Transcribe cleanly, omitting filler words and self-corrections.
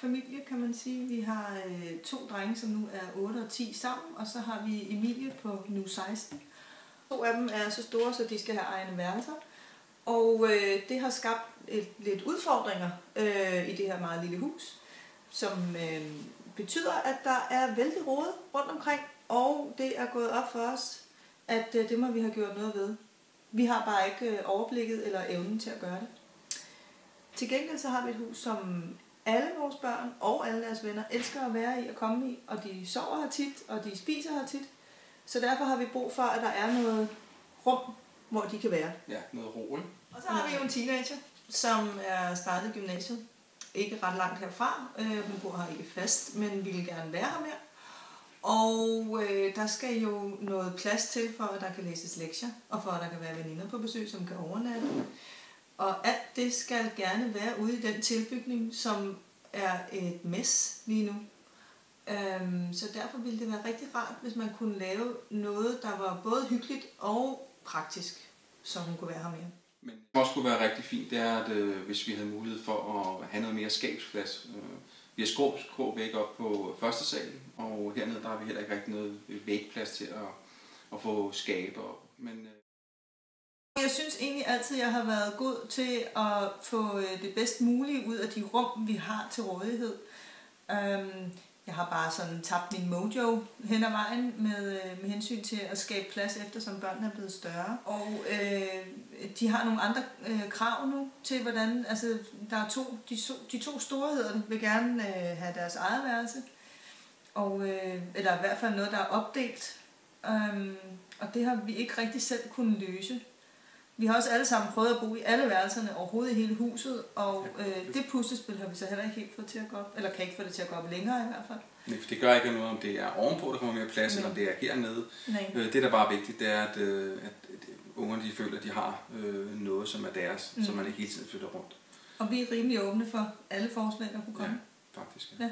familie, kan man sige. Vi har 2 drenge, som nu er 8 og 10 sammen, og så har vi Emilie på nu 16. 2 af dem er så store, så de skal have egne værelser. Og det har skabt lidt udfordringer i det her meget lille hus, som betyder, at der er vældig rode rundt omkring, og det er gået op for os, at det må vi have gjort noget ved. Vi har bare ikke overblikket eller evnen til at gøre det. Til gengæld så har vi et hus, som alle vores børn og alle deres venner elsker at være i og komme i, og de sover her tit, og de spiser her tit. Så derfor har vi brug for, at der er noget rum, hvor de kan være. Ja, noget ro, ikke? Og så har vi jo en teenager, som er startet gymnasiet. Ikke ret langt herfra. Hun bor her ikke fast, men ville gerne være her mere. Og der skal jo noget plads til, for at der kan læses lektier, og for at der kan være veninder på besøg, som kan overnatte. Og alt det skal gerne være ude i den tilbygning, som er et mess lige nu. Så derfor ville det være rigtig rart, hvis man kunne lave noget, der var både hyggeligt og praktisk, så hun kunne være her mere. Men det også kunne være rigtig fint, det er, at hvis vi havde mulighed for at have noget mere skabsplads. Vi har skrå væg op på første sal, og hernede der har vi heller ikke rigtig noget vægplads til at få skaber. Men jeg synes egentlig altid, at jeg har været god til at få det bedst mulige ud af de rum, vi har til rådighed. Jeg har bare sådan tabt min mojo hen ad vejen med hensyn til at skabe plads, eftersom børnene er blevet større. Og de har nogle andre krav nu til, hvordan, altså der er de to storheder vil gerne have deres eget værelse. Og, eller i hvert fald noget, der er opdelt. Og det har vi ikke rigtig selv kunnet løse. Vi har også alle sammen prøvet at bo i alle værelserne overhovedet i hele huset, og det puslespil har vi så heller ikke helt fået til at gå op, eller kan ikke få det til at gå op længere i hvert fald. Nej, for det gør ikke noget, om det er ovenpå, der kommer mere plads, eller om det er hernede. Det, der bare er vigtigt, det er, at ungerne de føler, at de har noget, som er deres, så man ikke hele tiden flytter rundt. Og vi er rimelig åbne for alle forslag, der kunne komme. Ja, faktisk. Ja.